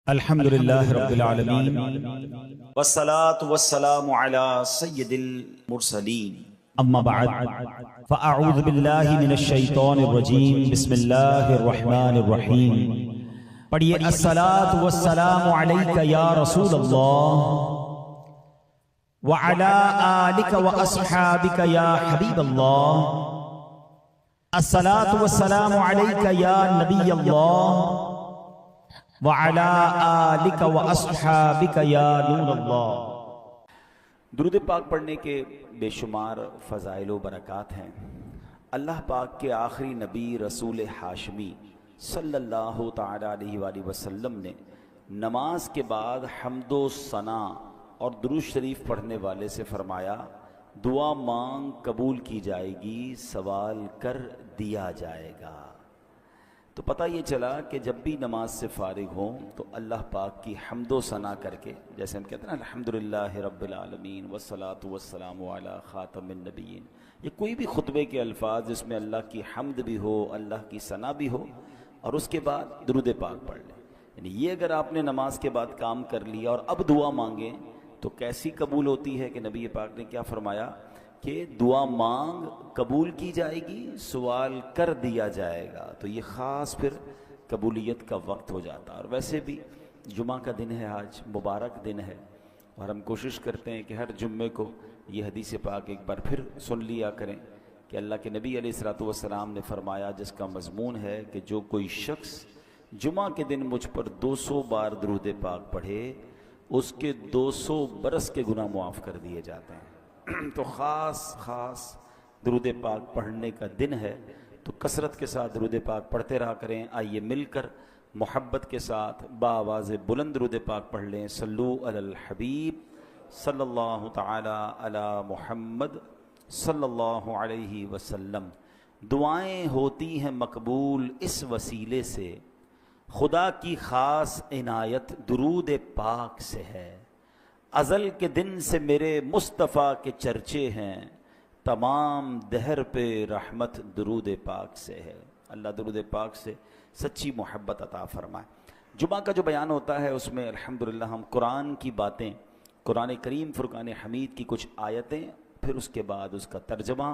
الحمدللہ رب العالمین والصلاة والسلام علی سید المرسلین اما بعد فاعوذ باللہ من الشیطان الرجیم بسم اللہ الرحمن الرحیم پڑھئے الصلاة والسلام علیک یا رسول اللہ وعلی آلک واصحابک یا حبیب اللہ الصلاة والسلام علیک یا نبی اللہ وَعَلَىٰ آلِكَ وَأَصْحَابِكَ يَا نُورَ اللَّهِ۔ درود پاک پڑھنے کے بے شمار فضائل و برکات ہیں۔ اللہ پاک کے آخری نبی رسول ہاشمی صلی اللہ تعالی علیہ وآلہ وسلم نے نماز کے بعد حمد و ثنا اور درود شریف پڑھنے والے سے فرمایا، دعا مانگ قبول کی جائے گی، سوال کر دیا جائے گا۔ تو پتہ یہ چلا کہ جب بھی نماز سے فارغ ہوں تو اللہ پاک کی حمد و ثنا کر کے، جیسے ہم کہتے ہیں نا الحمدللہ رب العالمین والصلاة والسلام علی خاتم النبیین، یہ کوئی بھی خطبے کے الفاظ جس میں اللہ کی حمد بھی ہو، اللہ کی ثنا بھی ہو، اور اس کے بعد درود پاک پڑھ لیں، یعنی یہ اگر آپ نے نماز کے بعد کام کر لیا اور اب دعا مانگیں تو کیسی قبول ہوتی ہے کہ نبی پاک نے کیا فرمایا کہ دعا مانگ قبول کی جائے گی، سوال کر دیا جائے گا۔ تو یہ خاص پھر قبولیت کا وقت ہو جاتا ہے۔ اور ویسے بھی جمعہ کا دن ہے، آج مبارک دن ہے، اور ہم کوشش کرتے ہیں کہ ہر جمعے کو یہ حدیث پاک ایک بار پھر سن لیا کریں کہ اللہ کے نبی علیہ الصلوۃ والسلام نے فرمایا، جس کا مضمون ہے کہ جو کوئی شخص جمعہ کے دن مجھ پر 200 بار درود پاک پڑھے، اس کے 200 برس کے گناہ معاف کر دیے جاتے ہیں۔ تو خاص درود پاک پڑھنے کا دن ہے، تو کثرت کے ساتھ درود پاک پڑھتے رہا کریں۔ آئیے مل کر محبت کے ساتھ بآواز بلند درود پاک پڑھ لیں۔ صلو علی الحبیب صلی اللہ تعالی علی محمد صلی اللہ علیہ وسلم۔ دعائیں ہوتی ہیں مقبول اس وسیلے سے، خدا کی خاص عنایت درود پاک سے ہے۔ ازل کے دن سے میرے مصطفیٰ کے چرچے ہیں، تمام دہر پہ رحمت درود پاک سے ہے۔ اللہ درود پاک سے سچی محبت عطا فرمائے۔ جمعہ کا جو بیان ہوتا ہے اس میں الحمدللہ ہم قرآن کی باتیں، قرآن کریم فرقان حمید کی کچھ آیتیں، پھر اس کے بعد اس کا ترجمہ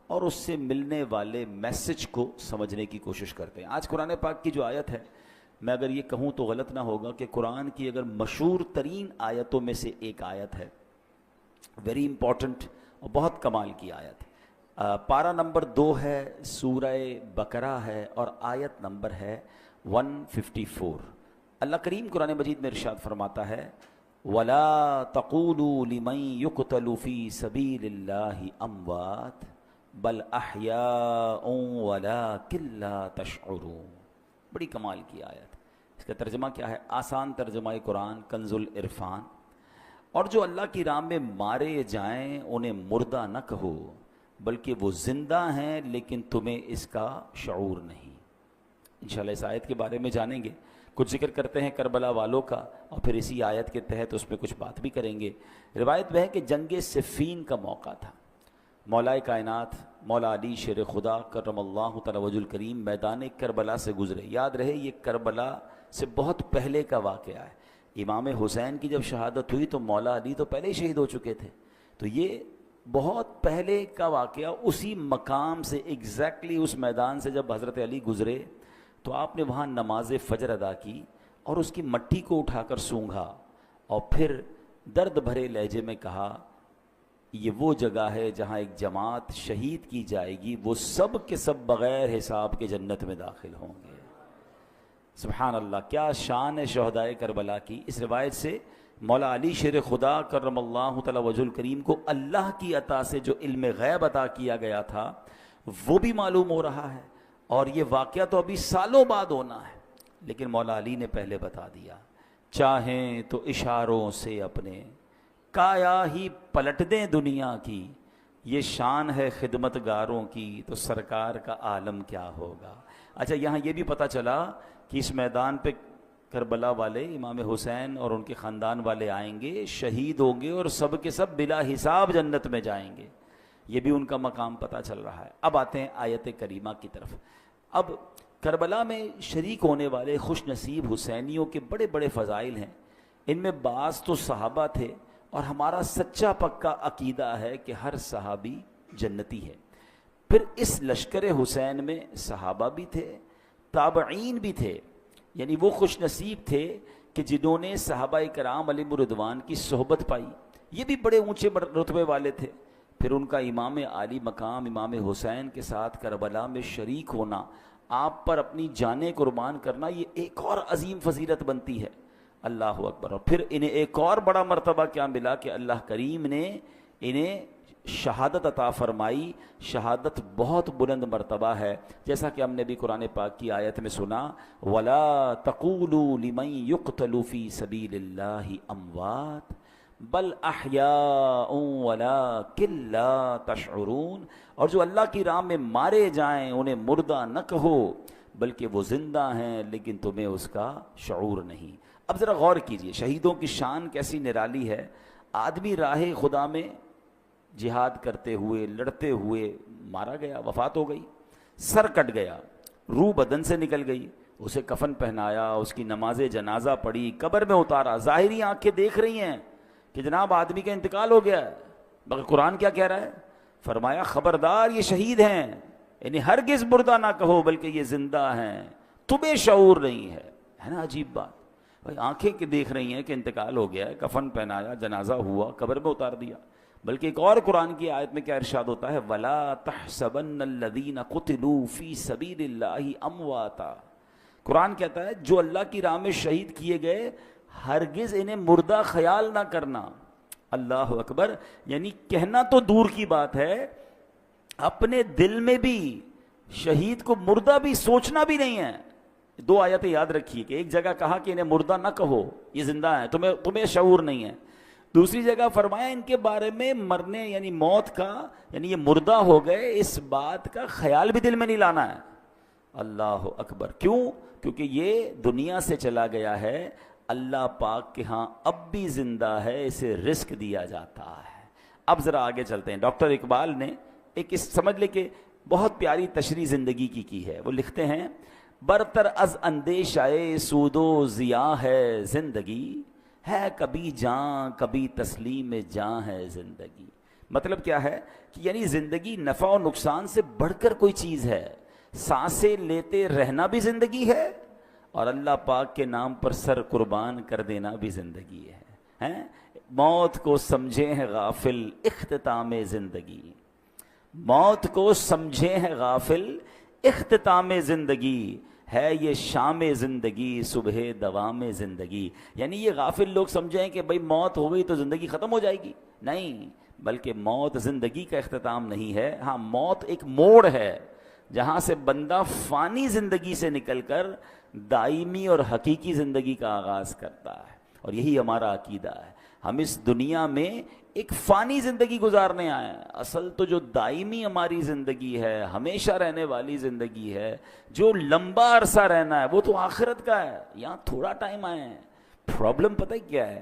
اور اس سے ملنے والے میسج کو سمجھنے کی کوشش کرتے ہیں۔ آج قرآن پاک کی جو آیت ہے، میں اگر یہ کہوں تو غلط نہ ہوگا کہ قرآن کی اگر مشہور ترین آیتوں میں سے ایک آیت ہے، ویری امپورٹنٹ اور بہت کمال کی آیت ہے۔ پارہ نمبر 2 ہے، سورہ بقرہ ہے، اور آیت نمبر ہے 154۔ اللہ کریم قرآن مجید میں ارشاد فرماتا ہے، وَلَا تَقُولُوا لِمَن يُقْتَلُ فِي سَبِيلِ اللَّهِ أَمْوَاتٌ بَلْ أَحْيَاءٌ وَلَٰكِن لَّا تَشْعُرُونَ۔ بڑی کمال کی آیت۔ اس کا ترجمہ کیا ہے؟ آسان ترجمہ قرآن کنز العرفان۔ اور جو اللہ کی راہ میں مارے جائیں انہیں مردہ نہ کہو، بلکہ وہ زندہ ہیں لیکن تمہیں اس کا شعور نہیں۔ انشاءاللہ اس آیت کے بارے میں جانیں گے، کچھ ذکر کرتے ہیں کربلا والوں کا، اور پھر اسی آیت کے تحت اس میں کچھ بات بھی کریں گے۔ روایت میں ہے کہ جنگ صفین کا موقع تھا، مولا کائنات مولا علی شیر خدا کرم اللہ تعالی وجہ الکریم میدان کربلا سے گزرے۔ یاد رہے یہ کربلا سے بہت پہلے کا واقعہ ہے۔ امام حسین کی جب شہادت ہوئی تو مولا علی تو پہلے ہی شہید ہو چکے تھے، تو یہ بہت پہلے کا واقعہ۔ اسی مقام سے ایگزیکٹلی اس میدان سے جب حضرت علی گزرے تو آپ نے وہاں نماز فجر ادا کی اور اس کی مٹی کو اٹھا کر سونگھا، اور پھر درد بھرے لہجے میں کہا، یہ وہ جگہ ہے جہاں ایک جماعت شہید کی جائے گی، وہ سب کے سب بغیر حساب کے جنت میں داخل ہوں گے۔ سبحان اللہ، کیا شان ہے شہدائے کربلا کی۔ اس روایت سے مولا علی شیر خدا کرم اللہ تعالی وجہ الکریم کو اللہ کی عطا سے جو علم غیب عطا کیا گیا تھا وہ بھی معلوم ہو رہا ہے، اور یہ واقعہ تو ابھی سالوں بعد ہونا ہے، لیکن مولا علی نے پہلے بتا دیا۔ چاہیں تو اشاروں سے اپنے کایا ہی پلٹ دیں دنیا کی، یہ شان ہے خدمت گاروں کی، تو سرکار کا عالم کیا ہوگا۔ اچھا، یہاں یہ بھی پتہ چلا کہ اس میدان پہ کربلا والے امام حسین اور ان کے خاندان والے آئیں گے، شہید ہوں گے، اور سب کے سب بلا حساب جنت میں جائیں گے۔ یہ بھی ان کا مقام پتہ چل رہا ہے۔ اب آتے ہیں آیت کریمہ کی طرف۔ اب کربلا میں شریک ہونے والے خوش نصیب حسینیوں کے بڑے بڑے فضائل ہیں. ان میں بعض تو صحابہ تھے، اور ہمارا سچا پکا عقیدہ ہے کہ ہر صحابی جنتی ہے. پھر اس لشکر حسین میں صحابہ بھی تھے، تابعین بھی تھے، یعنی وہ خوش نصیب تھے کہ جنہوں نے صحابہ کرام علیہم رضوان کی صحبت پائی. یہ بھی بڑے اونچے رتبے والے تھے. پھر ان کا امام عالی مقام امام حسین کے ساتھ کربلا میں شریک ہونا، آپ پر اپنی جانیں قربان کرنا، یہ ایک اور عظیم فضیلت بنتی ہے. اللہ اکبر. اور پھر انہیں ایک اور بڑا مرتبہ کیا ملا کہ اللہ کریم نے انہیں شہادت عطا فرمائی. شہادت بہت بلند مرتبہ ہے، جیسا کہ ہم نے بھی قرآن پاک کی آیت میں سنا، وَلَا تَقُولُوا لِمَن يُقْتَلُ فِي سَبِيلِ اللَّهِ أَمْوَاتٌ بل احیاء ولکن لا تشعرون. اور جو اللہ کی راہ میں مارے جائیں انہیں مردہ نہ کہو، بلکہ وہ زندہ ہیں لیکن تمہیں اس کا شعور نہیں. اب ذرا غور کیجئے، شہیدوں کی شان کیسی نرالی ہے. آدمی راہ خدا میں جہاد کرتے ہوئے لڑتے ہوئے مارا گیا، وفات ہو گئی، سر کٹ گیا، روح بدن سے نکل گئی، اسے کفن پہنایا، اس کی نماز جنازہ پڑھی، قبر میں اتارا، ظاہری آنکھیں دیکھ رہی ہیں کہ جناب آدمی کا انتقال ہو گیا ہے، مگر قرآن کیا کہہ رہا ہے؟ فرمایا خبردار یہ شہید ہیں، یعنی ہرگز مردہ نہ کہو بلکہ یہ زندہ ہیں، تمہیں شعور نہیں ہے. ہے نا عجیب بات؟ بھائی آنکھیں کہ دیکھ رہی ہیں کہ انتقال ہو گیا ہے، کفن پہنایا، جنازہ ہوا، قبر میں اتار دیا. بلکہ ایک اور قرآن کی آیت میں کیا ارشاد ہوتا ہے؟ وَلَا تَحْسَبَنَّ الَّذِينَ قُتِلُوا فِي سَبِيلِ اللَّهِ أَمْوَاتًا. قرآن کہتا ہے جو اللہ کی راہ میں شہید کیے گئے ہرگز انہیں مردہ خیال نہ کرنا. اللہ اکبر. یعنی کہنا تو دور کی بات ہے، اپنے دل میں بھی شہید کو مردہ بھی سوچنا بھی نہیں ہے. دو آیتیں یاد رکھیے کہ ایک جگہ کہا کہ انہیں مردہ نہ کہو، یہ زندہ ہیں، تمہیں شعور نہیں ہے. دوسری جگہ فرمایا ان کے بارے میں مرنے یعنی موت کا، یعنی یہ مردہ ہو گئے، اس بات کا خیال بھی دل میں نہیں لانا ہے. اللہ اکبر. کیوں؟ کیونکہ یہ دنیا سے چلا گیا ہے، اللہ پاک کے ہاں اب بھی زندہ ہے، اسے رزق دیا جاتا ہے. اب ذرا آگے چلتے ہیں. ڈاکٹر اقبال نے ایک سمجھ لے کہ بہت پیاری تشریح زندگی کی ہے. وہ لکھتے ہیں برتر از اندیشہ سود و ضیاء ہے زندگی، ہے کبھی جاں کبھی تسلیم جاں ہے زندگی. مطلب کیا ہے کہ یعنی زندگی نفع و نقصان سے بڑھ کر کوئی چیز ہے. سانسیں لیتے رہنا بھی زندگی ہے، اور اللہ پاک کے نام پر سر قربان کر دینا بھی زندگی ہے. موت کو سمجھے ہیں غافل اختتام زندگی، موت کو سمجھے ہیں غافل اختتام زندگی، ہے یہ شام زندگی صبح دوام زندگی. یعنی یہ غافل لوگ سمجھیں کہ بھئی موت ہو گئی تو زندگی ختم ہو جائے گی. نہیں، بلکہ موت زندگی کا اختتام نہیں ہے. ہاں، موت ایک موڑ ہے جہاں سے بندہ فانی زندگی سے نکل کر دائمی اور حقیقی زندگی کا آغاز کرتا ہے. اور یہی ہمارا عقیدہ ہے. ہم اس دنیا میں ایک فانی زندگی گزارنے آئے ہیں. اصل تو جو دائمی ہماری زندگی ہے، ہمیشہ رہنے والی زندگی ہے، جو لمبا عرصہ رہنا ہے، وہ تو آخرت کا ہے. یہاں تھوڑا ٹائم آئے ہیں. پرابلم پتہ کیا ہے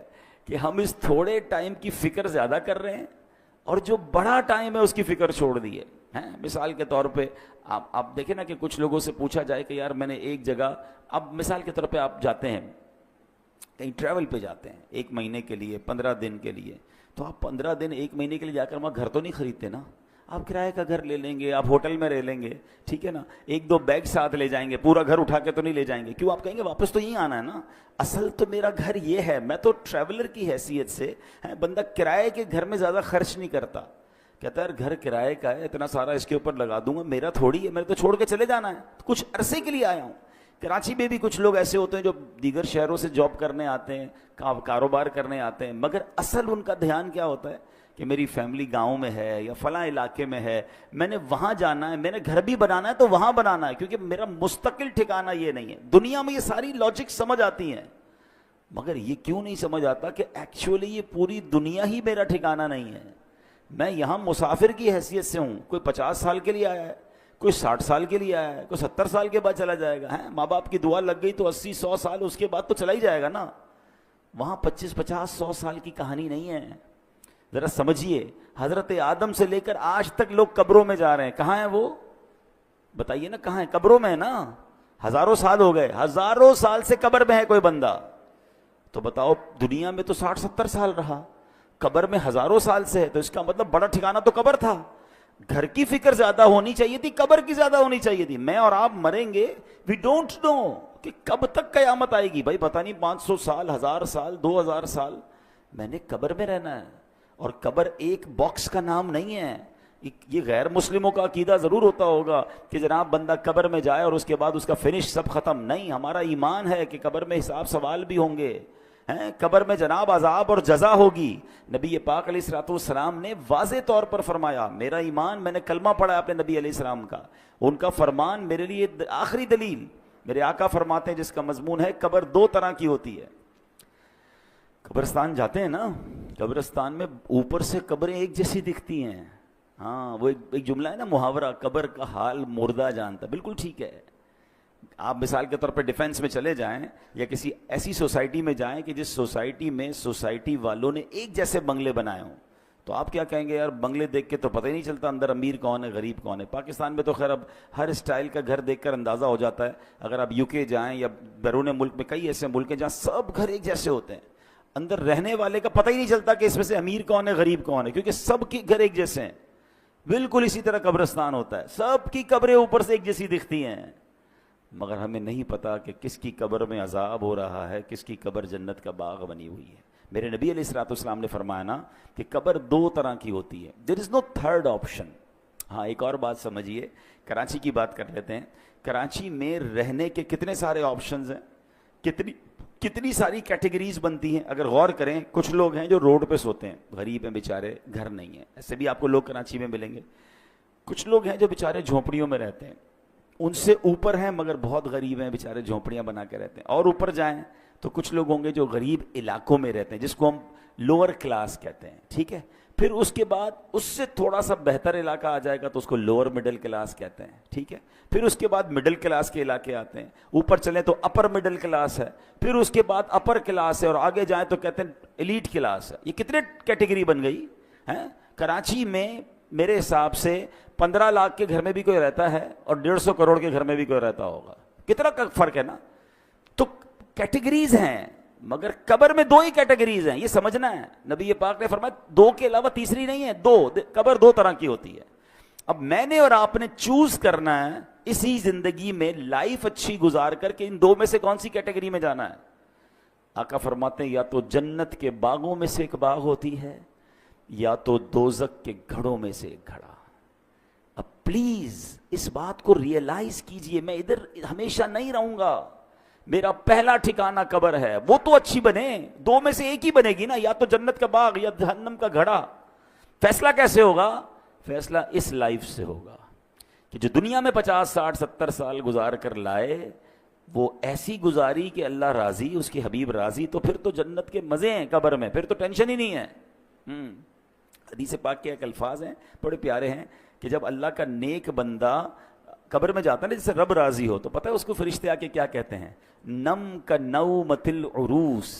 کہ ہم اس تھوڑے ٹائم کی فکر زیادہ کر رہے ہیں، اور جو بڑا ٹائم ہے اس کی فکر چھوڑ دی ہے. مثال کے طور پہ آپ دیکھیں نا کہ کچھ لوگوں سے پوچھا جائے کہ یار میں نے ایک جگہ، اب مثال کے طور پہ آپ جاتے ہیں کہیں ٹریول پہ جاتے ہیں 1 مہینے کے لیے، 15 دن کے لیے، تو آپ 15 دن 1 مہینے کے لیے جا کر وہاں گھر تو نہیں خریدتے نا. آپ کرائے کا گھر لے لیں گے، آپ ہوٹل میں رہ لیں گے، ٹھیک ہے نا. 1-2 بیگ ساتھ لے جائیں گے، پورا گھر اٹھا کے تو نہیں لے جائیں گے. کیوں؟ آپ کہیں گے واپس تو یہیں آنا ہے نا. اصل تو میرا گھر یہ ہے، میں تو ٹریولر کی حیثیت سے، بندہ کرائے کے گھر میں زیادہ خرچ نہیں کرتا. کہتا ہے یار گھر کرائے کا ہے، اتنا سارا اس کے اوپر لگا دوں گا، میرا تھوڑی ہے، میرے تو چھوڑ کے چلے جانا ہے، کچھ عرصے کے لیے آیا ہوں. کراچی میں بھی کچھ لوگ ایسے ہوتے ہیں جو دیگر شہروں سے جاب کرنے آتے ہیں، کاروبار کرنے آتے ہیں، مگر اصل ان کا دھیان کیا ہوتا ہے کہ میری فیملی گاؤں میں ہے یا فلاں علاقے میں ہے، میں نے وہاں جانا ہے، میں نے گھر بھی بنانا ہے تو وہاں بنانا ہے، کیونکہ میرا مستقل ٹھکانہ یہ نہیں ہے. دنیا میں یہ ساری لاجک سمجھ آتی ہیں، مگر یہ کیوں نہیں سمجھ آتا کہ ایکچولی یہ پوری دنیا ہی میرا ٹھکانہ نہیں ہے. میں یہاں مسافر کی حیثیت سے ہوں. کوئی 50 سال کے لیے آیا ہے، کوئی 60 سال کے لیے آیا ہے، کوئی 70 سال کے بعد چلا جائے گا. ماں باپ کی دعا لگ گئی تو 80-100 سال اس کے بعد تو چلا ہی جائے گا نا. وہاں 25-50-100 سال کی کہانی نہیں ہے. ذرا سمجھیے، حضرت آدم سے لے کر آج تک لوگ قبروں میں جا رہے ہیں. کہاں ہیں وہ؟ بتائیے نا، کہاں ہیں؟ قبروں میں ہے نا. ہزاروں سال ہو گئے، ہزاروں سال سے قبر میں ہے کوئی بندہ، تو بتاؤ دنیا میں تو 60-70 سال رہا، قبر میں ہزاروں سال سے ہے، تو اس کا مطلب بڑا ٹھکانہ تو قبر تھا. گھر کی فکر زیادہ ہونی چاہیے تھی، قبر کی زیادہ ہونی چاہیے تھی. میں اور آپ مریں گے، وی ڈونٹ نو کہ کب تک قیامت آئے گی. بھائی پتہ نہیں 500 سال، 1000 سال، 2000 سال میں نے قبر میں رہنا ہے. اور قبر ایک باکس کا نام نہیں ہے. یہ غیر مسلموں کا عقیدہ ضرور ہوتا ہوگا کہ جناب بندہ قبر میں جائے اور اس کے بعد اس کا فنش سب ختم. نہیں، ہمارا ایمان ہے کہ قبر میں حساب سوال بھی ہوں گے، قبر میں جناب عذاب اور جزا ہوگی. نبی پاک علیہ الصلوۃ والسلام نے واضح طور پر فرمایا، میرا ایمان، میں نے کلمہ پڑھا اپنے نبی علیہ السلام کا، ان کا فرمان میرے لیے آخری دلیل. میرے آقا فرماتے ہیں جس کا مضمون ہے قبر 2 طرح کی ہوتی ہے. قبرستان جاتے ہیں نا، قبرستان میں اوپر سے قبریں ایک جیسی دکھتی ہیں. ہاں، وہ ایک جملہ ہے نا محاورہ، قبر کا حال مردہ جانتا. بالکل ٹھیک ہے. آپ مثال کے طور پہ ڈیفینس میں چلے جائیں یا کسی ایسی سوسائٹی میں جائیں کہ جس سوسائٹی میں سوسائٹی والوں نے ایک جیسے بنگلے بنائے ہوں، تو آپ کیا کہیں گے؟ یار بنگلے دیکھ کے تو پتہ ہی نہیں چلتا اندر امیر کون ہے غریب کون ہے. پاکستان میں تو خیر اب ہر اسٹائل کا گھر دیکھ کر اندازہ ہو جاتا ہے. اگر آپ یو کے جائیں یا بیرون ملک میں کئی ایسے ملک ہیں جہاں سب گھر ایک جیسے ہوتے ہیں، اندر رہنے والے کا پتہ ہی نہیں چلتا کہ اس میں سے امیر کون ہے غریب کون ہے، کیونکہ سب کے گھر ایک جیسے ہیں. بالکل اسی طرح قبرستان ہوتا ہے، سب کی قبریں اوپر سے ایک جیسی دکھتی ہیں، مگر ہمیں نہیں پتا کہ کس کی قبر میں عذاب ہو رہا ہے، کس کی قبر جنت کا باغ بنی ہوئی ہے. میرے نبی علیہ الصلوۃ والسلام نے فرمایا نا کہ قبر 2 طرح کی ہوتی ہے. دیر از نو تھرڈ آپشن. ہاں، ایک اور بات سمجھیے، کراچی کی بات کر لیتے ہیں. کراچی میں رہنے کے کتنے سارے آپشنز ہیں، کتنی ساری کیٹیگریز بنتی ہیں. اگر غور کریں، کچھ لوگ ہیں جو روڈ پہ سوتے ہیں، غریب ہیں بیچارے، گھر نہیں ہیں. ایسے بھی آپ کو لوگ کراچی میں ملیں گے. کچھ لوگ ہیں جو بیچارے جھونپڑیوں میں رہتے ہیں، ان سے اوپر ہیں مگر بہت غریب ہیں، بیچارے جھونپڑیاں بنا کے رہتے ہیں. اور اوپر جائیں تو کچھ لوگ ہوں گے جو غریب علاقوں میں رہتے ہیں، جس کو ہم لوور کلاس کہتے ہیں. ٹھیک ہے. پھر اس کے بعد اس سے تھوڑا سا بہتر علاقہ آ جائے گا تو اس کو لوور مڈل کلاس کہتے ہیں. ٹھیک ہے. پھر اس کے بعد مڈل کلاس کے علاقے آتے ہیں. اوپر چلیں تو اپر مڈل کلاس ہے. پھر اس کے بعد اپر کلاس ہے، اور آگے جائیں تو کہتے ہیں ایلیٹ کلاس ہے. یہ کتنے کیٹیگری بن گئی ہیں. کراچی میں میرے حساب سے 15 لاکھ کے گھر میں بھی کوئی رہتا ہے اور 150 کروڑ کے گھر میں بھی کوئی رہتا ہوگا. کتنا فرق ہے نا. تو کیٹیگریز ہیں، مگر قبر میں 2 ہی کیٹیگریز ہیں، یہ سمجھنا ہے. نبی پاک نے فرمایا 2 کے علاوہ تیسری نہیں ہے. 2 قبر 2 طرح کی ہوتی ہے. اب میں نے اور آپ نے چوز کرنا ہے اسی زندگی میں لائف اچھی گزار کر کے ان 2 میں سے کون سی کیٹیگری میں جانا ہے. آقا فرماتے ہیں یا تو جنت کے باغوں میں سے ایک باغ ہوتی ہے، یا تو دوزخ کے گھڑوں میں سے ایک گھڑا. اب پلیز اس بات کو ریئلائز کیجئے، میں ادھر ہمیشہ نہیں رہوں گا. میرا پہلا ٹھکانہ قبر ہے. وہ تو اچھی بنے، 2 میں سے ایک ہی بنے گی نا، یا تو جنت کا باغ یا جہنم کا گھڑا. فیصلہ کیسے ہوگا؟ فیصلہ اس لائف سے ہوگا کہ جو دنیا میں 50 60 70 سال گزار کر لائے، وہ ایسی گزاری کہ اللہ راضی، اس کے حبیب راضی، تو پھر تو جنت کے مزے ہیں قبر میں، پھر تو ٹینشن ہی نہیں ہے. حدیث پاک کے ایک الفاظ ہیں بڑے پیارے ہیں کہ جب اللہ کا نیک بندہ قبر میں جاتا ہے نا، جیسے رب راضی ہو، تو پتہ ہے اس کو فرشتے آ کے کیا کہتے ہیں؟ نم کا نومۃ العروس،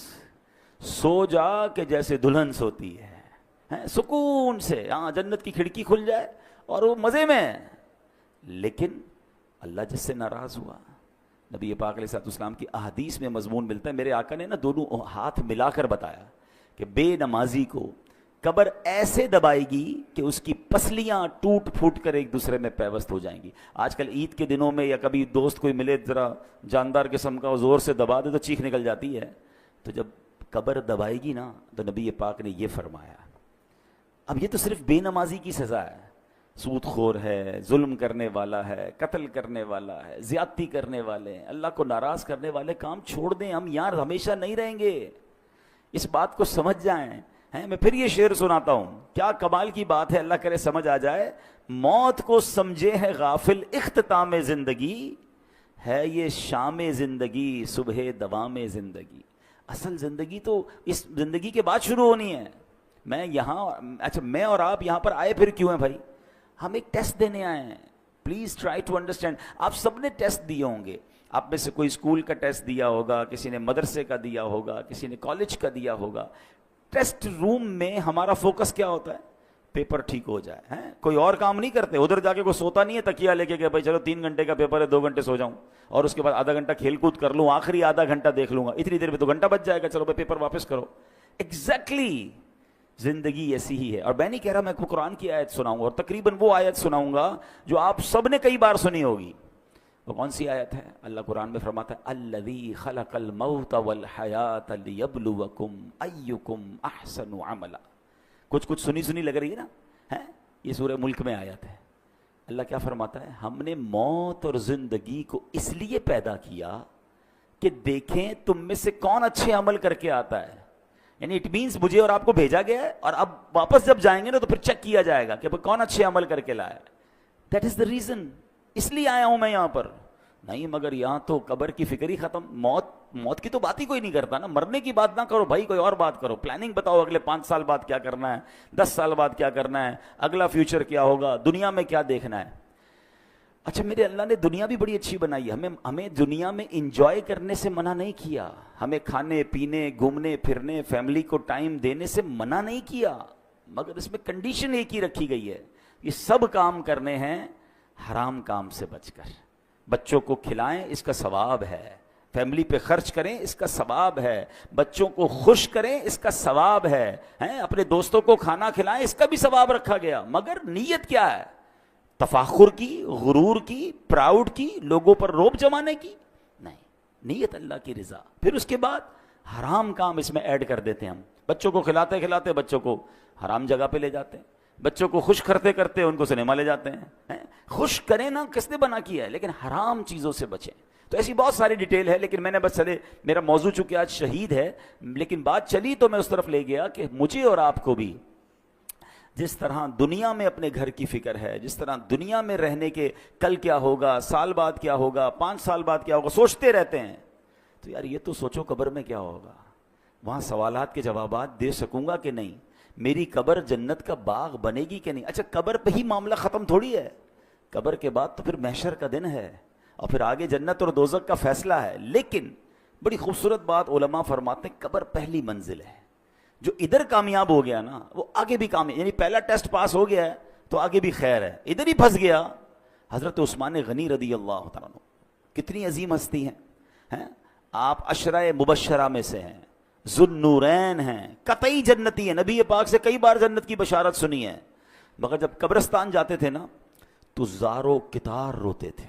سو جا کہ جیسے دلہن سوتی ہے، سکون سے. ہاں، جنت کی کھڑکی کھل جائے اور وہ مزے میں. لیکن اللہ جس سے ناراض ہوا، نبی پاک علیہ السلام کی احادیث میں مضمون ملتا ہے. میرے آقا نے نا دونوں ہاتھ ملا کر بتایا کہ بے نمازی کو قبر ایسے دبائے گی کہ اس کی پسلیاں ٹوٹ پھوٹ کر ایک دوسرے میں پیوست ہو جائیں گی. آج کل عید کے دنوں میں یا کبھی دوست کوئی ملے ذرا جاندار قسم کا، زور سے دبا دے تو چیخ نکل جاتی ہے. تو جب قبر دبائے گی نا تو نبی پاک نے یہ فرمایا. اب یہ تو صرف بے نمازی کی سزا ہے. سود خور ہے، ظلم کرنے والا ہے، قتل کرنے والا ہے، زیادتی کرنے والے ہیں، اللہ کو ناراض کرنے والے کام چھوڑ دیں. ہم یار ہمیشہ نہیں رہیں گے، اس بات کو سمجھ جائیں. میں پھر یہ شعر سناتا ہوں، کیا کمال کی بات ہے، اللہ کرے سمجھ آ جائے. موت کو سمجھے ہے غافل اختتام زندگی، ہے یہ شام زندگی صبح دوام زندگی. اصل زندگی تو اس زندگی کے بعد شروع ہونی ہے. میں اور آپ یہاں پر آئے پھر کیوں ہیں بھائی؟ ہم ایک ٹیسٹ دینے آئے ہیں. Please try to understand. آپ سب نے ٹیسٹ دیے ہوں گے. آپ میں سے کوئی اسکول کا ٹیسٹ دیا ہوگا، کسی نے مدرسے کا دیا ہوگا، کسی نے کالج کا دیا ہوگا. ٹیسٹ روم میں ہمارا فوکس کیا ہوتا ہے؟ پیپر ٹھیک ہو جائے. ہیں کوئی اور کام نہیں کرتے, ادھر جا کے کوئی سوتا نہیں ہے تکیہ لے کے کہ بھائی چلو 3 گھنٹے کا پیپر ہے 2 گھنٹے سو جاؤں اور اس کے بعد آدھا گھنٹہ کھیل کود کر لوں, آخری آدھا گھنٹہ دیکھ لوں گا, اتنی دیر میں 2 گھنٹہ بچ جائے گا, چلو بھائی پیپر واپس کرو. ایگزیکٹلی زندگی ایسی ہی ہے. اور میں نہیں کہہ رہا میں کو قرآن کی آیت سناؤں گا, اور تقریباً وہ آیت سناؤں گا جو آپ سب نے کئی بار سنی ہوگی. وہ کون سی آیت ہے؟ اللہ قرآن میں فرماتا ہے الذی خلق الموت والحیات لیبلوکم ایکم احسن عملا. کچھ سنی لگ رہی ہے نا, یہ سورہ ملک میں آیت ہے. اللہ کیا فرماتا ہے؟ ہم نے موت اور زندگی کو اس لیے پیدا کیا کہ دیکھیں تم میں سے کون اچھے عمل کر کے آتا ہے. یعنی اٹ مینس مجھے اور آپ کو بھیجا گیا ہے, اور اب واپس جب جائیں گے نا تو پھر چیک کیا جائے گا کہ کون اچھے عمل کر کے لایا. دیٹ از دا ریزن, اس لیے آیا ہوں میں یہاں پر. نہیں مگر یہاں تو قبر کی فکر ہی ختم. موت کی تو بات ہی کوئی نہیں کرتا نا. مرنے کی بات نہ کرو بھائی, کوئی اور بات کرو. پلاننگ بتاؤ اگلے 5 سال بعد کیا کرنا ہے, 10 سال بعد کیا کرنا ہے, اگلا فیوچر کیا ہوگا, دنیا میں کیا دیکھنا ہے. اچھا میرے اللہ نے دنیا بھی بڑی اچھی بنائی ہے. ہمیں دنیا میں انجوائے کرنے سے منع نہیں کیا, ہمیں کھانے پینے گھومنے پھرنے فیملی کو ٹائم دینے سے منع نہیں کیا, مگر اس میں کنڈیشن ایک ہی رکھی گئی ہے, یہ سب کام کرنے ہیں حرام کام سے بچ کر. بچوں کو کھلائیں اس کا ثواب ہے, فیملی پہ خرچ کریں اس کا ثواب ہے, بچوں کو خوش کریں اس کا ثواب ہے, اپنے دوستوں کو کھانا کھلائیں اس کا بھی ثواب رکھا گیا. مگر نیت کیا ہے؟ تفاخر کی, غرور کی, پراؤڈ کی, لوگوں پر روب جمانے کی نہیں. نیت اللہ کی رضا. پھر اس کے بعد حرام کام اس میں ایڈ کر دیتے ہیں ہم. بچوں کو کھلاتے کھلاتے بچوں کو حرام جگہ پہ لے جاتے ہیں, بچوں کو خوش کرتے کرتے ان کو سنیما لے جاتے ہیں. خوش کریں نا, کس نے بنا کیا ہے, لیکن حرام چیزوں سے بچیں. تو ایسی بہت ساری ڈیٹیل ہے, لیکن میں نے بس چلے, میرا موضوع چونکہ آج شہید ہے, لیکن بات چلی تو میں اس طرف لے گیا کہ مجھے اور آپ کو بھی جس طرح دنیا میں اپنے گھر کی فکر ہے, جس طرح دنیا میں رہنے کے کل کیا ہوگا, سال بعد کیا ہوگا, 5 سال بعد کیا ہوگا, سوچتے رہتے ہیں. تو یار یہ تو سوچو قبر میں کیا ہوگا, وہاں سوالات کے جوابات دے سکوں گا کہ نہیں, میری قبر جنت کا باغ بنے گی کہ نہیں. اچھا قبر پہ ہی معاملہ ختم تھوڑی ہے, قبر کے بعد تو پھر محشر کا دن ہے, اور پھر آگے جنت اور دوزخ کا فیصلہ ہے. لیکن بڑی خوبصورت بات علماء فرماتے ہیں, قبر پہلی منزل ہے. جو ادھر کامیاب ہو گیا نا وہ آگے بھی کامیاب, یعنی پہلا ٹیسٹ پاس ہو گیا ہے تو آگے بھی خیر ہے. ادھر ہی پھنس گیا. حضرت عثمان غنی رضی اللہ تعالیٰ عنہ کتنی عظیم ہستی ہیں, آپ عشرہ مبشرہ میں سے ہیں, ذوالنورین ہیں, قطعی جنتی ہیں, نبی پاک سے کئی بار جنت کی بشارت سنی ہے. مگر جب قبرستان جاتے تھے نا تو زارو کتار روتے تھے,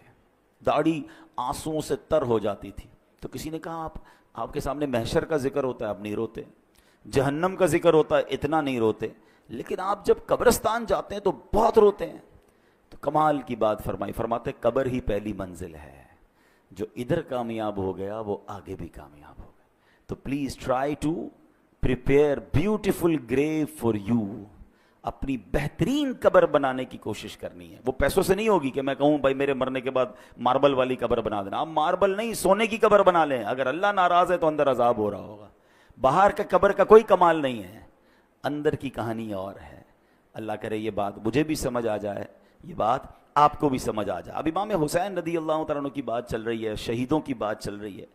داڑھی آنسوؤں سے تر ہو جاتی تھی. تو کسی نے کہا آپ کے سامنے محشر کا ذکر ہوتا ہے, آپ نہیں روتے, جہنم کا ذکر ہوتا ہے اتنا نہیں روتے, لیکن آپ جب قبرستان جاتے ہیں تو بہت روتے ہیں. تو کمال کی بات فرمائی, فرماتے قبر ہی پہلی منزل ہے, جو ادھر کامیاب ہو گیا وہ آگے بھی کامیاب ہو گیا. تو please try to prepare beautiful grave for you. اپنی بہترین قبر بنانے کی کوشش کرنی ہے. وہ پیسوں سے نہیں ہوگی کہ میں کہوں بھائی میرے مرنے کے بعد ماربل والی قبر بنا دینا. آپ ماربل نہیں, سونے کی قبر بنا لیں. اگر اللہ ناراض ہے تو اندر عذاب ہو رہا ہوگا. باہر کا قبر کا کوئی کمال نہیں ہے, اندر کی کہانی اور ہے. اللہ کرے یہ بات مجھے بھی سمجھ آ جائے, یہ بات آپ کو بھی سمجھ آ جائے. اب امام حسین رضی اللہ تعالیٰ عنہ کی بات چل رہی ہے, شہیدوں کی بات چل رہی ہے.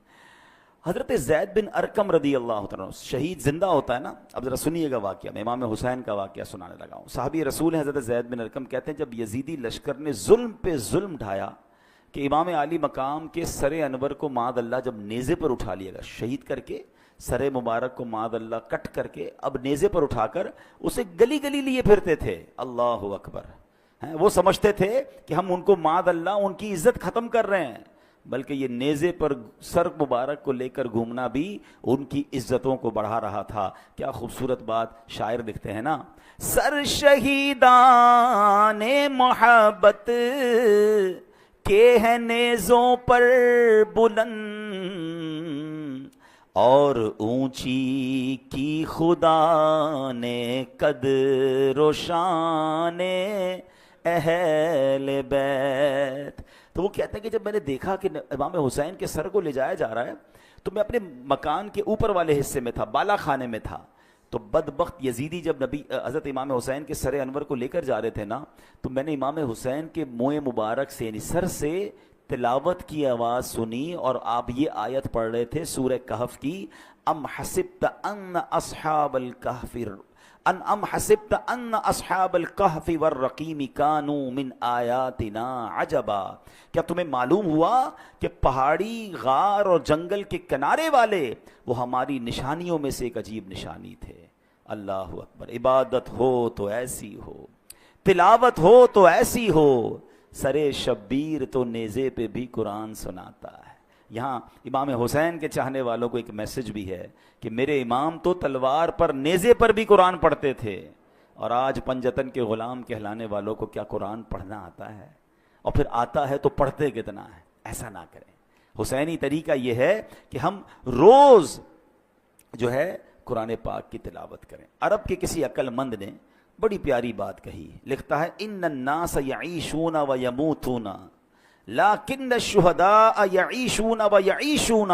حضرت زید بن ارقم رضی اللہ تعالیٰ عنہ, شہید زندہ ہوتا ہے نا. اب ذرا سنیے گا واقعہ, میں امام حسین کا واقعہ سنانے لگا ہوں. صحابی رسول ہیں حضرت زید بن ارقم, کہتے ہیں جب یزیدی لشکر نے ظلم پہ ظلم ڈھایا کہ امام عالی مقام کے سر انور کو معاذ اللہ جب نیزے پر اٹھا لیا گیا, شہید کر کے سر مبارک کو معاذ اللہ کٹ کر کے اب نیزے پر اٹھا کر اسے گلی گلی لیے پھرتے تھے. اللہ اکبر. وہ سمجھتے تھے کہ ہم ان کو معاذ اللہ ان کی عزت ختم کر رہے ہیں, بلکہ یہ نیزے پر سر مبارک کو لے کر گھومنا بھی ان کی عزتوں کو بڑھا رہا تھا. کیا خوبصورت بات شاعر لکھتے ہیں نا, سر شہیدان محبت کے ہیں نیزوں پر بلند, اور اونچی کی خدا نے قدر و شان اہل بیت. تو وہ کہتے ہیں کہ جب میں نے دیکھا کہ امام حسین کے سر کو لے جایا جا رہا ہے تو میں اپنے مکان کے اوپر والے حصے میں تھا, بالا خانے میں تھا. تو بدبخت یزیدی جب حضرت امام حسین کے سر انور کو لے کر جا رہے تھے نا, تو میں نے امام حسین کے منہ مبارک سے یعنی سر سے تلاوت کی آواز سنی اور آپ یہ آیت پڑھ رہے تھے سورہ کہف کی، ام حسبت ان اصحاب الکہف ام حسبت ان اصحاب الکہف والرقیم کانوا من آیاتنا عجبا، کیا تمہیں معلوم ہوا کہ پہاڑی، غار اور جنگل کے کنارے والے وہ ہماری نشانیوں میں سے ایک عجیب نشانی تھے۔ اللہ اکبر، عبادت ہو تو ایسی ہو، تلاوت ہو تو ایسی ہو، سرے شبیر تو نیزے پہ بھی قرآن سناتا ہے۔ یہاں امام حسین کے چاہنے والوں کو ایک میسج بھی ہے کہ میرے امام تو تلوار پر، نیزے پر بھی قرآن پڑھتے تھے، اور آج پنجتن کے غلام کہلانے والوں کو کیا قرآن پڑھنا آتا ہے؟ اور پھر آتا ہے تو پڑھتے کتنا ہے؟ ایسا نہ کریں۔ حسینی طریقہ یہ ہے کہ ہم روز جو ہے قرآن پاک کی تلاوت کریں۔ عرب کے کسی عقل مند نے بڑی پیاری بات کہی، لکھتا ہے ان الناس یعیشون و یموتون لیکن الشہداء یعیشون و یعیشون،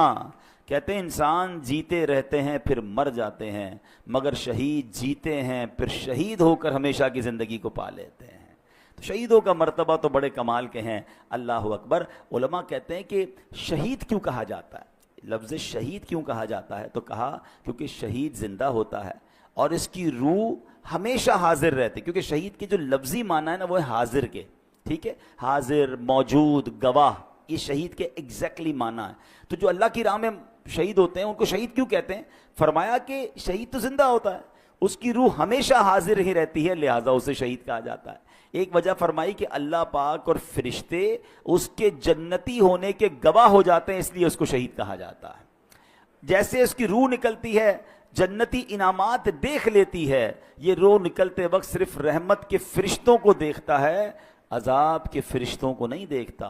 کہتے ہیں انسان جیتے رہتے ہیں پھر مر جاتے ہیں، مگر شہید جیتے ہیں پھر شہید ہو کر ہمیشہ کی زندگی کو پا لیتے ہیں۔ تو شہیدوں کا مرتبہ تو بڑے کمال کے ہیں۔ اللہ اکبر۔ علماء کہتے ہیں کہ شہید کیوں کہا جاتا ہے، لفظ شہید کیوں کہا جاتا ہے، تو کہا کیونکہ شہید زندہ ہوتا ہے اور اس کی روح ہمیشہ حاضر رہتی، کیونکہ شہید کے جو لفظی معنی ہے نا وہ ہے حاضر کے، ٹھیک ہے، حاضر، موجود، گواہ، یہ شہید کے ایگزیکٹلی معنی ہے۔ تو جو اللہ کی راہ میں شہید ہوتے ہیں ان کو شہید کیوں کہتے ہیں؟ فرمایا کہ شہید تو زندہ ہوتا ہے، اس کی روح ہمیشہ حاضر ہی رہتی ہے، لہٰذا اسے شہید کہا جاتا ہے۔ ایک وجہ فرمائی کہ اللہ پاک اور فرشتے اس کے جنتی ہونے کے گواہ ہو جاتے ہیں، اس لیے اس کو شہید کہا جاتا ہے۔ جیسے اس کی روح نکلتی ہے، جنتی انعامات دیکھ لیتی ہے، یہ روح نکلتے وقت صرف رحمت کے فرشتوں کو دیکھتا ہے، عذاب کے فرشتوں کو نہیں دیکھتا،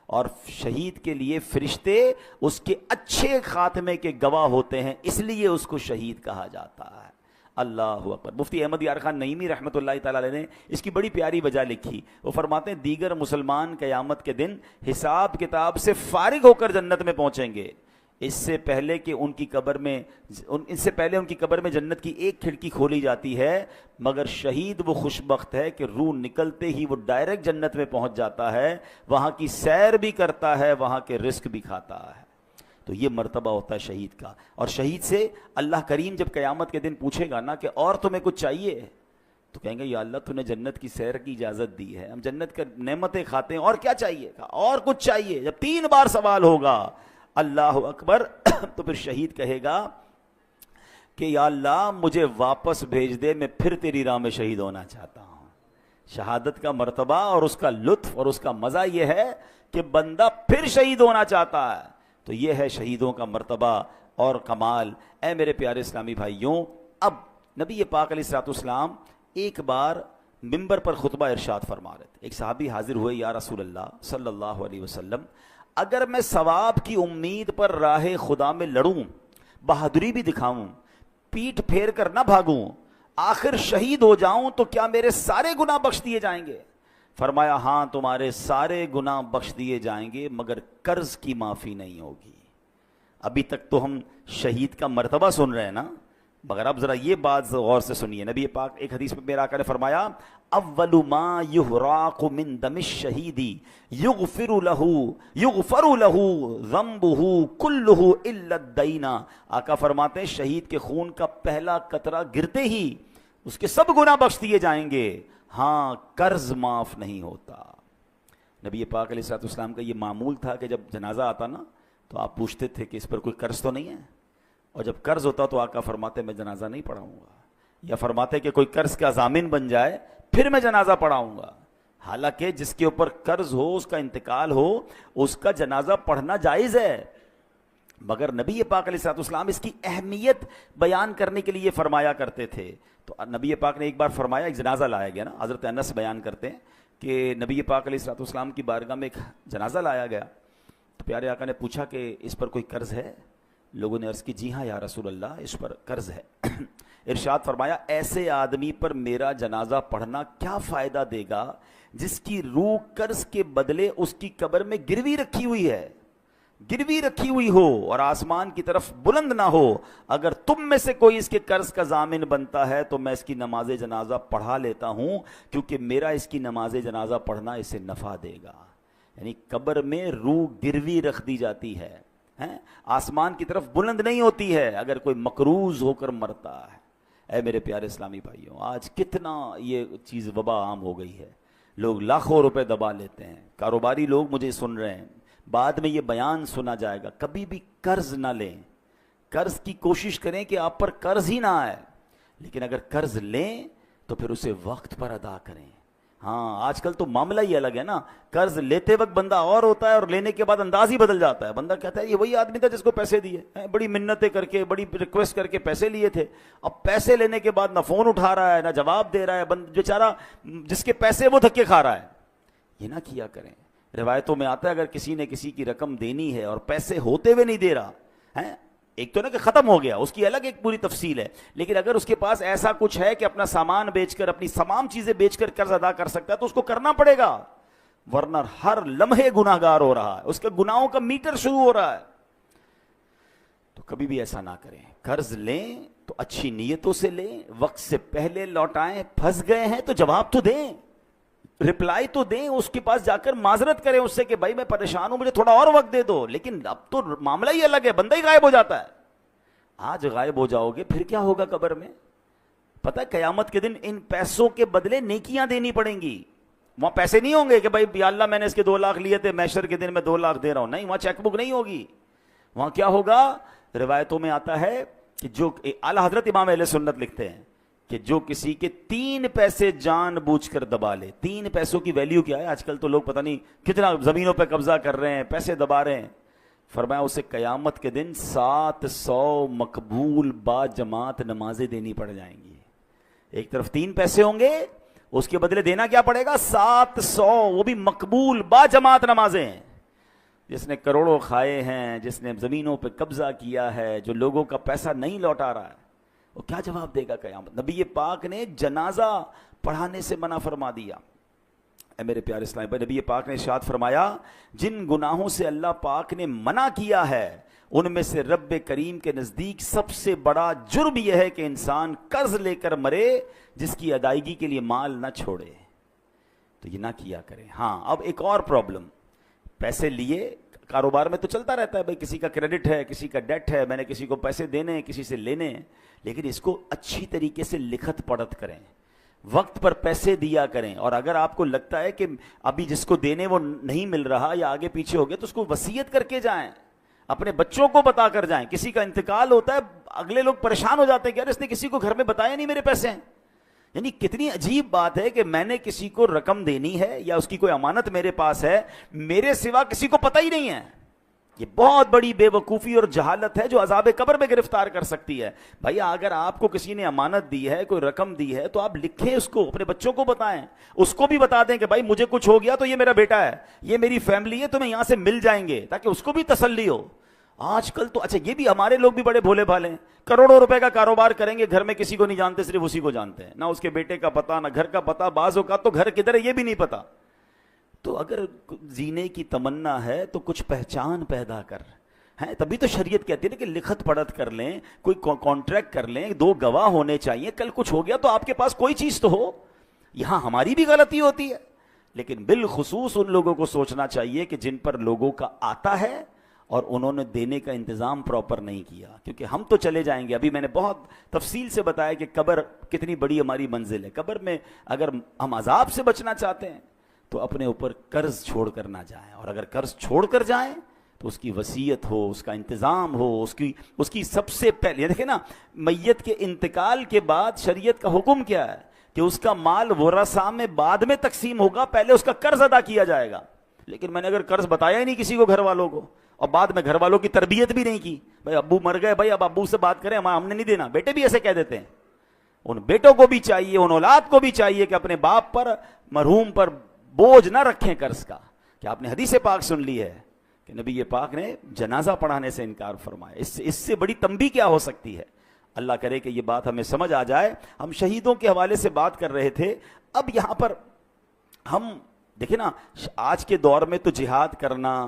اور شہید کے لیے فرشتے اس کے اچھے خاتمے کے گواہ ہوتے ہیں، اس لیے اس کو شہید کہا جاتا ہے۔ اللہ اکبر۔ مفتی احمد یار خان نعیمی رحمۃ اللہ تعالی علیہ نے اس کی بڑی پیاری وجہ لکھی، وہ فرماتے ہیں دیگر مسلمان قیامت کے دن حساب کتاب سے فارغ ہو کر جنت میں پہنچیں گے، اس سے پہلے ان کی قبر میں جنت کی ایک کھڑکی کھولی جاتی ہے، مگر شہید وہ خوش بخت ہے کہ روح نکلتے ہی وہ ڈائریکٹ جنت میں پہنچ جاتا ہے، وہاں کی سیر بھی کرتا ہے، وہاں کے رزق بھی کھاتا ہے۔ تو یہ مرتبہ ہوتا ہے شہید کا۔ اور شہید سے اللہ کریم جب قیامت کے دن پوچھے گا نا کہ اور تمہیں کچھ چاہیے، تو کہیں گے یا اللہ تو نے جنت کی سیر کی اجازت دی ہے، ہم جنت کے نعمتیں کھاتے ہیں، اور کیا چاہیے؟ اور کچھ چاہیے۔ جب 3 بار سوال ہوگا، اللہ اکبر، تو پھر شہید کہے گا کہ یا اللہ مجھے واپس بھیج دے، میں پھر تیری راہ میں شہید ہونا چاہتا ہوں۔ شہادت کا مرتبہ اور اس کا لطف اور اس کا مزہ یہ ہے کہ بندہ پھر شہید ہونا چاہتا ہے۔ تو یہ ہے شہیدوں کا مرتبہ اور کمال۔ اے میرے پیارے اسلامی بھائیوں، اب نبی پاک علیہ الصلوۃ والسلام ایک بار منبر پر خطبہ ارشاد فرما رہے تھے۔ ایک صحابی حاضر ہوئے، یا رسول اللہ صلی اللہ علیہ وسلم، اگر میں ثواب کی امید پر راہ خدا میں لڑوں، بہادری بھی دکھاؤں، پیٹھ پھیر کر نہ بھاگوں، آخر شہید ہو جاؤں، تو کیا میرے سارے گناہ بخش دیے جائیں گے؟ فرمایا ہاں، تمہارے سارے گناہ بخش دیے جائیں گے، مگر قرض کی معافی نہیں ہوگی۔ ابھی تک تو ہم شہید کا مرتبہ سن رہے ہیں نا، مگر اب ذرا یہ بات غور سے سنیے۔ نبی پاک ایک حدیث میں میرا آقا نے فرمایا اول ما یحراق من دم الشہید یغفر له ذنبه كله الا الدین۔ آقا فرماتے ہیں شہید کے خون کا پہلا قطرہ گرتے ہی اس کے سب گناہ بخش دیے جائیں گے، ہاں قرض معاف نہیں ہوتا۔ نبی پاک علیہ الصلوۃ والسلام کا یہ معمول تھا کہ جب جنازہ آتا نا تو آپ پوچھتے تھے کہ اس پر کوئی قرض تو نہیں ہے، اور جب قرض ہوتا تو آقا فرماتے میں جنازہ نہیں پڑھاؤں گا، یا فرماتے کہ کوئی قرض کا ضامن بن جائے پھر میں جنازہ پڑھاؤں گا۔ حالانکہ جس کے اوپر قرض ہو، اس کا انتقال ہو، اس کا جنازہ پڑھنا جائز ہے، مگر نبی پاک علیہ الصلوۃ والسلام اس کی اہمیت بیان کرنے کے لیے فرمایا کرتے تھے۔ تو نبی پاک نے ایک بار فرمایا، ایک جنازہ لایا گیا نا، حضرت انس بیان کرتے ہیں کہ نبی پاک علیہ الصلوۃ والسلام کی بارگاہ میں ایک جنازہ لایا گیا، تو پیارے آقا نے پوچھا کہ اس پر کوئی قرض ہے؟ لوگوں نے عرض کی جی ہاں یا رسول اللہ، اس پر قرض ہے۔ ارشاد فرمایا ایسے آدمی پر میرا جنازہ پڑھنا کیا فائدہ دے گا جس کی روح قرض کے بدلے اس کی قبر میں گروی رکھی ہوئی ہے، گروی رکھی ہوئی ہو اور آسمان کی طرف بلند نہ ہو۔ اگر تم میں سے کوئی اس کے قرض کا ضامن بنتا ہے تو میں اس کی نماز جنازہ پڑھا لیتا ہوں، کیونکہ میرا اس کی نماز جنازہ پڑھنا اسے نفع دے گا۔ یعنی قبر میں روح گروی رکھ دی جاتی ہے، آسمان کی طرف بلند نہیں ہوتی ہے اگر کوئی مقروض ہو کر مرتا ہے۔ اے میرے پیارے اسلامی بھائیوں، آج کتنا یہ چیز وبا عام ہو گئی ہے، لوگ لاکھوں روپے دبا لیتے ہیں۔ کاروباری لوگ مجھے سن رہے ہیں، بعد میں یہ بیان سنا جائے گا، کبھی بھی قرض نہ لیں، قرض کی کوشش کریں کہ آپ پر قرض ہی نہ آئے، لیکن اگر قرض لیں تو پھر اسے وقت پر ادا کریں۔ ہاں آج کل تو معاملہ ہی الگ ہے نا، قرض لیتے وقت بندہ اور ہوتا ہے اور لینے کے بعد انداز ہی بدل جاتا ہے۔ بندہ کہتا ہے یہ وہی آدمی تھا جس کو پیسے دیے، بڑی منتیں کر کے بڑی ریکویسٹ کر کے پیسے لیے تھے، اب پیسے لینے کے بعد نہ فون اٹھا رہا ہے نہ جواب دے رہا ہے، بیچارہ جس کے پیسے وہ دھکے کھا رہا ہے۔ یہ نہ کیا کریں۔ روایتوں میں آتا ہے اگر کسی نے کسی کی رقم دینی ہے اور پیسے ہوتے ہوئے نہیں دے رہا ہے، ایک تو نا کہ ختم ہو گیا، اس کی الگ ایک پوری تفصیل ہے، لیکن اگر اس کے پاس ایسا کچھ ہے کہ اپنا سامان بیچ کر اپنی تمام چیزیں بیچ کر قرض ادا کر سکتا ہے تو اس کو کرنا پڑے گا، ورنہ ہر لمحے گناہ گار ہو رہا ہے، اس کے گناہوں کا میٹر شروع ہو رہا ہے۔ تو کبھی بھی ایسا نہ کریں، قرض لیں تو اچھی نیتوں سے لیں، وقت سے پہلے لوٹائیں، پھنس گئے ہیں تو جواب تو دیں، رپلائی تو دیں، اس کے پاس جا کر معذرت کریں اس سے کہ بھائی میں پریشان ہوں، مجھے تھوڑا اور وقت دے دو، لیکن اب تو معاملہ ہی الگ ہے، بندہ ہی غائب ہو جاتا ہے۔ آج غائب ہو جاؤ گے پھر کیا ہوگا قبر میں؟ پتہ ہے قیامت کے دن ان پیسوں کے بدلے نیکیاں دینی پڑیں گی۔ وہاں پیسے نہیں ہوں گے کہ بھائی یا اللہ میں نے اس کے 2 لاکھ لیے تھے، محشر کے دن میں 2 لاکھ دے رہا ہوں، نہیں، وہاں چیک بک نہیں ہوگی۔ وہاں کیا ہوگا؟ روایتوں میں آتا ہے کہ جو اعلیٰ حضرت امام اہل سنت لکھتے ہیں کہ جو کسی کے 3 پیسے جان بوجھ کر دبا لے، 3 پیسوں کی ویلیو کیا ہے؟ آج کل تو لوگ پتہ نہیں کتنا زمینوں پہ قبضہ کر رہے ہیں، پیسے دبا رہے ہیں۔ فرمایا اسے قیامت کے دن 700 مقبول با جماعت نمازیں دینی پڑ جائیں گی۔ ایک طرف 3 پیسے ہوں گے، اس کے بدلے دینا کیا پڑے گا؟ 700، وہ بھی مقبول با جماعت نمازیں۔ جس نے کروڑوں کھائے ہیں، جس نے زمینوں پہ قبضہ کیا ہے، جو لوگوں کا پیسہ نہیں لوٹا رہا ہے، وہ کیا جواب دے گا قیامت؟ نبی پاک نے جنازہ پڑھانے سے منع فرما دیا۔ اے میرے پیارے اسلام بھائی، نبی پاک نے ارشاد فرمایا جن گناہوں سے اللہ پاک نے منع کیا ہے ان میں سے رب کریم کے نزدیک سب سے بڑا جرم یہ ہے کہ انسان قرض لے کر مرے جس کی ادائیگی کے لیے مال نہ چھوڑے۔ تو یہ نہ کیا کریں۔ ہاں اب ایک اور پرابلم، پیسے لیے کاروبار میں تو چلتا رہتا ہے، بھائی کسی کا کریڈٹ ہے، کسی کا ڈیٹ ہے، میں نے کسی کو پیسے دینے ہیں، کسی سے لینے ہیں، لیکن اس کو اچھی طریقے سے لکھت پڑھت کریں، وقت پر پیسے دیا کریں، اور اگر آپ کو لگتا ہے کہ ابھی جس کو دینے وہ نہیں مل رہا یا آگے پیچھے ہو گیا تو اس کو وصیت کر کے جائیں، اپنے بچوں کو بتا کر جائیں۔ کسی کا انتقال ہوتا ہے، اگلے لوگ پریشان ہو جاتے ہیں کہ یار اس نے کسی کو گھر میں بتایا نہیں میرے پیسے ہیں۔ یعنی کتنی عجیب بات ہے کہ میں نے کسی کو رقم دینی ہے یا اس کی کوئی امانت میرے پاس ہے، میرے سوا کسی کو پتہ ہی نہیں ہے۔ یہ بہت بڑی بے وقوفی اور جہالت ہے جو عذاب قبر میں گرفتار کر سکتی ہے۔ بھائی اگر آپ کو کسی نے امانت دی ہے، کوئی رقم دی ہے، تو آپ لکھیں اس کو، اپنے بچوں کو بتائیں، اس کو بھی بتا دیں کہ بھائی مجھے کچھ ہو گیا تو یہ میرا بیٹا ہے، یہ میری فیملی ہے، تمہیں یہاں سے مل جائیں گے، تاکہ اس کو بھی تسلی ہو۔ آج کل تو اچھا یہ بھی ہمارے لوگ بھی بڑے بھولے بھالے ہیں، کروڑوں روپے کا کاروبار کریں گے، گھر میں کسی کو نہیں جانتے، صرف اسی کو جانتے ہیں، نہ اس کے بیٹے کا پتہ نہ گھر کا پتہ، بعض اوقات تو گھر کدھر ہے یہ بھی نہیں پتا۔ تو اگر جینے کی تمنا ہے تو کچھ پہچان پیدا کر ہیں، تبھی تو شریعت کہتی ہے کہ لکھت پڑھت کر لیں، کوئی کانٹریکٹ کر لیں، 2 گواہ ہونے چاہیے، کل کچھ ہو گیا تو آپ کے پاس کوئی چیز تو ہو۔ یہاں ہماری بھی غلطی ہوتی ہے، لیکن بالخصوص ان لوگوں کو سوچنا چاہیے کہ جن پر لوگوں کا آتا ہے اور انہوں نے دینے کا انتظام پراپر نہیں کیا، کیونکہ ہم تو چلے جائیں گے۔ ابھی میں نے بہت تفصیل سے بتایا کہ قبر کتنی بڑی ہماری منزل ہے۔ قبر میں اگر ہم عذاب سے بچنا چاہتے ہیں تو اپنے اوپر قرض چھوڑ کر نہ جائیں، اور اگر قرض چھوڑ کر جائیں تو اس کی وصیت ہو، اس کا انتظام ہو، اس کی سب سے پہلے دیکھیں نا، میت کے انتقال کے بعد شریعت کا حکم کیا ہے کہ اس کا مال ورثاء میں بعد میں تقسیم ہوگا، پہلے اس کا قرض ادا کیا جائے گا۔ لیکن میں نے اگر قرض بتایا ہی نہیں کسی کو، گھر والوں کو، اور بعد میں گھر والوں کی تربیت بھی نہیں کی، بھائی ابو مر گئے، بھائی اب ابو سے بات کریں، ہم نے نہیں دینا، بیٹے بھی ایسے کہہ دیتے ہیں۔ ان بیٹوں کو بھی چاہیے، ان اولاد کو بھی چاہیے کہ اپنے باپ پر، مرحوم پر بوجھ نہ رکھیں قرض کا۔ کہ آپ نے حدیث پاک سن لی ہے کہ نبی پاک نے جنازہ پڑھانے سے انکار فرمایا، اس سے بڑی تنبیہ کیا ہو سکتی ہے؟ اللہ کرے کہ یہ بات ہمیں سمجھ آ جائے۔ ہم شہیدوں کے حوالے سے بات کر رہے تھے، اب یہاں پر ہم دیکھیں نا، آج کے دور میں تو جہاد کرنا،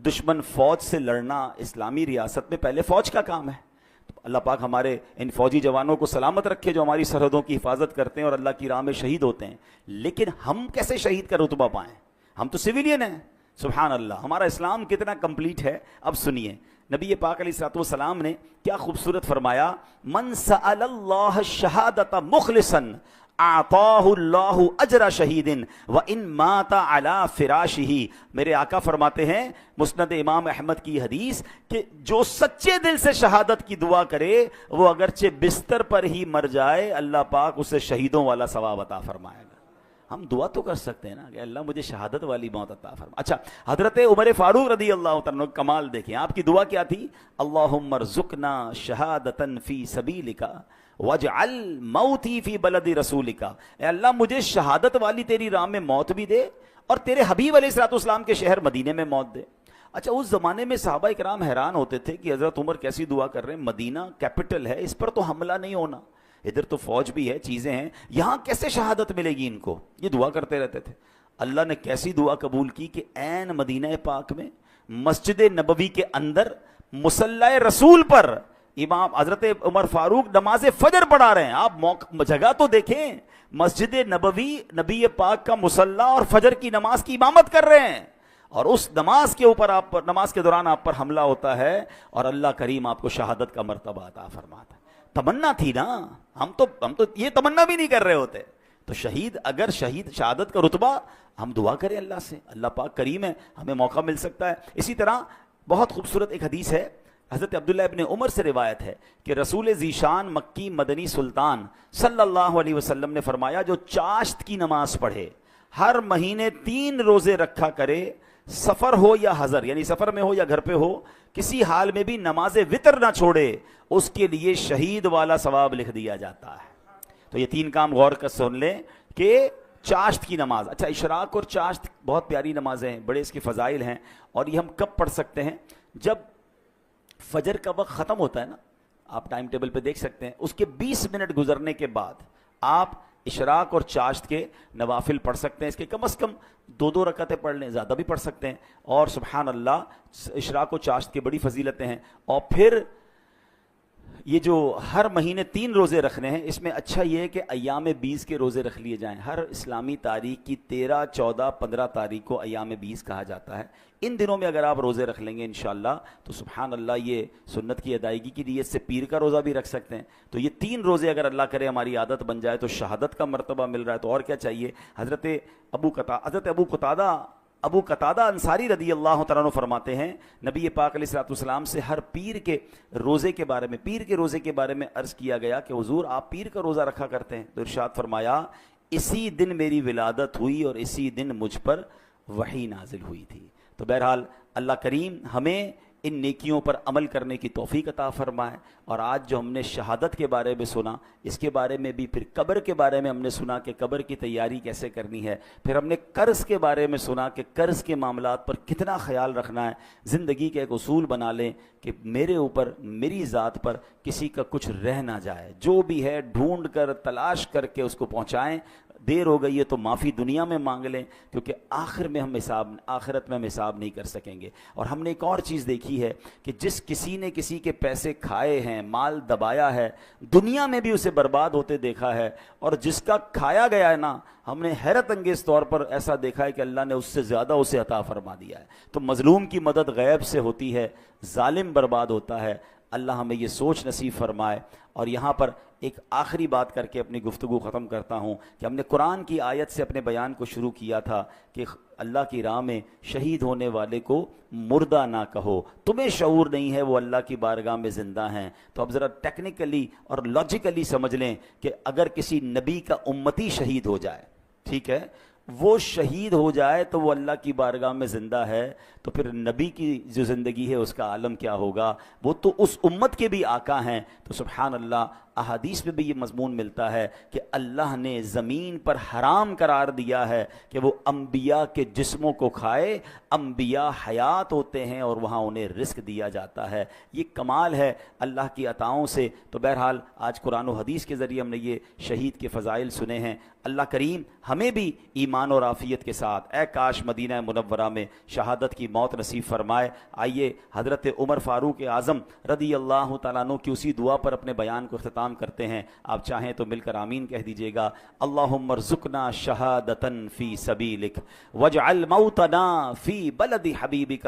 دشمن فوج سے لڑنا اسلامی ریاست میں پہلے فوج کا کام ہے۔ تو اللہ پاک ہمارے ان فوجی جوانوں کو سلامت رکھے جو ہماری سرحدوں کی حفاظت کرتے ہیں اور اللہ کی راہ میں شہید ہوتے ہیں، لیکن ہم کیسے شہید کا رتبہ پائیں؟ ہم تو سویلین ہیں، سبحان اللہ، ہمارا اسلام کتنا کمپلیٹ ہے. اب سنیے نبی پاک علیہ الصلوۃ والسلام نے کیا خوبصورت فرمایا، من سأل اللہ الشہادۃ مخلصا اعطاہ اللہ اجر شہید وان مات علی فراشہ. میرے آقا فرماتے ہیں مسند امام احمد کی حدیث کہ جو سچے دل سے شہادت کی دعا کرے وہ اگرچہ بستر پر ہی مر جائے اللہ پاک اسے شہیدوں والا ثواب عطا فرمائے گا. ہم دعا تو کر سکتے ہیں نا کہ اللہ مجھے شہادت والی موت عطا فرما. اچھا حضرت عمر فاروق رضی اللہ تعالیٰ عنہ کمال دیکھیں، آپ کی دعا کیا تھی، اللہم ارزقنا شہادتا فی سبیلک واجعل موتی فی بلد رسولک. اے اللہ مجھے شہادت والی تیری راہ میں موت بھی دے اور تیرے حبیب علیہ الصلوۃ والسلام کے شہر مدینے میں موت دے. اچھا اس زمانے میں صحابہ کرام حیران ہوتے تھے کہ حضرت عمر کیسی دعا کر رہے ہیں، مدینہ کیپٹل ہے، اس پر تو حملہ نہیں ہونا، ادھر تو فوج بھی ہے، چیزیں ہیں، یہاں کیسے شہادت ملے گی ان کو. یہ دعا کرتے رہتے تھے. اللہ نے کیسی دعا قبول کی کہ عین مدینہ پاک میں مسجد نبوی کے اندر مصلی رسول پر امام حضرت عمر فاروق نماز فجر پڑھا رہے ہیں. آپ جگہ تو دیکھیں، مسجد نبوی، نبی پاک کا مصلی اور فجر کی نماز کی امامت کر رہے ہیں، اور اس نماز کے اوپر آپ پر، نماز کے دوران آپ پر حملہ ہوتا ہے اور اللہ کریم آپ کو شہادت کا مرتبہ عطا فرماتا ہے. تمنا تھی نا، ہم تو یہ تمنا بھی نہیں کر رہے ہوتے. تو شہید، اگر شہادت کا رتبہ، ہم دعا کریں اللہ سے، اللہ پاک کریم ہے، ہمیں موقع مل سکتا ہے. اسی طرح بہت خوبصورت ایک حدیث ہے، حضرت عبداللہ ابن عمر سے روایت ہے کہ رسول ذیشان مکی مدنی سلطان صلی اللہ علیہ وسلم نے فرمایا جو چاشت کی نماز پڑھے، ہر مہینے 3 روزے رکھا کرے، سفر ہو یا حضر، یعنی سفر میں ہو یا گھر پہ ہو، کسی حال میں بھی نماز وطر نہ چھوڑے، اس کے لیے شہید والا ثواب لکھ دیا جاتا ہے. تو یہ 3 کام غور کر سن لیں کہ چاشت کی نماز. اچھا اشراق اور چاشت بہت پیاری نمازیں ہیں، بڑے اس کے فضائل ہیں، اور یہ ہم کب پڑھ سکتے ہیں، جب فجر کا وقت ختم ہوتا ہے نا، آپ ٹائم ٹیبل پہ دیکھ سکتے ہیں، اس کے 20 منٹ گزرنے کے بعد آپ اشراق اور چاشت کے نوافل پڑھ سکتے ہیں. اس کے کم از کم 2 رکعتیں پڑھ لیں، زیادہ بھی پڑھ سکتے ہیں. اور سبحان اللہ اشراق و چاشت کی بڑی فضیلتیں ہیں. اور پھر یہ جو ہر مہینے 3 روزے رکھنے ہیں، اس میں اچھا یہ ہے کہ ایام 20 کے روزے رکھ لیے جائیں. ہر اسلامی تاریخ کی 13، 14، 15 تاریخ کو ایام 20 کہا جاتا ہے. ان دنوں میں اگر آپ روزے رکھ لیں گے انشاءاللہ تو سبحان اللہ یہ سنت کی ادائیگی کی نیت سے پیر کا روزہ بھی رکھ سکتے ہیں. تو یہ 3 روزے اگر اللہ کرے ہماری عادت بن جائے تو شہادت کا مرتبہ مل رہا ہے، تو اور کیا چاہیے. حضرت ابو قتادہ انصاری رضی اللہ تعالیٰ عنہ فرماتے ہیں نبی پاک علیہ الصلوۃ والسلام سے ہر پیر کے روزے کے بارے میں عرض کیا گیا کہ حضور آپ پیر کا روزہ رکھا کرتے ہیں، تو ارشاد فرمایا اسی دن میری ولادت ہوئی اور اسی دن مجھ پر وحی نازل ہوئی تھی. تو بہرحال اللہ کریم ہمیں ان نیکیوں پر عمل کرنے کی توفیق عطا فرمائے. اور آج جو ہم نے شہادت کے بارے میں سنا، اس کے بارے میں بھی، پھر قبر کے بارے میں ہم نے سنا کہ قبر کی تیاری کیسے کرنی ہے، پھر ہم نے قرض کے بارے میں سنا کہ قرض کے معاملات پر کتنا خیال رکھنا ہے. زندگی کا ایک اصول بنا لیں کہ میرے اوپر، میری ذات پر کسی کا کچھ رہ نہ جائے، جو بھی ہے ڈھونڈ کر تلاش کر کے اس کو پہنچائیں. دیر ہو گئی ہے تو معافی دنیا میں مانگ لیں، کیونکہ آخرت میں ہم حساب نہیں کر سکیں گے. اور ہم نے ایک اور چیز دیکھی ہے کہ جس کسی نے کسی کے پیسے کھائے ہیں، مال دبایا ہے، دنیا میں بھی اسے برباد ہوتے دیکھا ہے. اور جس کا کھایا گیا ہے نا، ہم نے حیرت انگیز طور پر ایسا دیکھا ہے کہ اللہ نے اس سے زیادہ اسے عطا فرما دیا ہے. تو مظلوم کی مدد غیب سے ہوتی ہے، ظالم برباد ہوتا ہے. اللہ ہمیں یہ سوچ نصیب فرمائے. اور یہاں پر ایک آخری بات کر کے اپنی گفتگو ختم کرتا ہوں کہ ہم نے قرآن کی آیت سے اپنے بیان کو شروع کیا تھا کہ اللہ کی راہ میں شہید ہونے والے کو مردہ نہ کہو، تمہیں شعور نہیں ہے وہ اللہ کی بارگاہ میں زندہ ہیں. تو اب ذرا ٹیکنیکلی اور لاجیکلی سمجھ لیں کہ اگر کسی نبی کا امتی شہید ہو جائے، ٹھیک ہے، وہ شہید ہو جائے تو وہ اللہ کی بارگاہ میں زندہ ہے، تو پھر نبی کی جو زندگی ہے اس کا عالم کیا ہوگا. وہ تو اس امت کے بھی آقا ہیں. تو سبحان اللہ احادیث میں بھی یہ مضمون ملتا ہے کہ اللہ نے زمین پر حرام قرار دیا ہے کہ وہ انبیاء کے جسموں کو کھائے. انبیاء حیات ہوتے ہیں اور وہاں انہیں رزق دیا جاتا ہے. یہ کمال ہے اللہ کی عطاؤں سے. تو بہرحال آج قرآن و حدیث کے ذریعے ہم نے یہ شہید کے فضائل سنے ہیں. اللہ کریم ہمیں بھی ایمان اور عافیت کے ساتھ اے کاش مدینہ منورہ میں شہادت کی موت نصیب فرمائے. آئیے حضرت عمر فاروق اعظم رضی اللہ تعالیٰ عنہ کی اسی دعا پر اپنے بیان کو اختتام سلام کرتے ہیں. آپ چاہیں تو مل کر آمین کہہ دیجئے گا. اللہم ارزقنا شہادتن فی سبیلک واجعل موتنا فی بلد حبیبک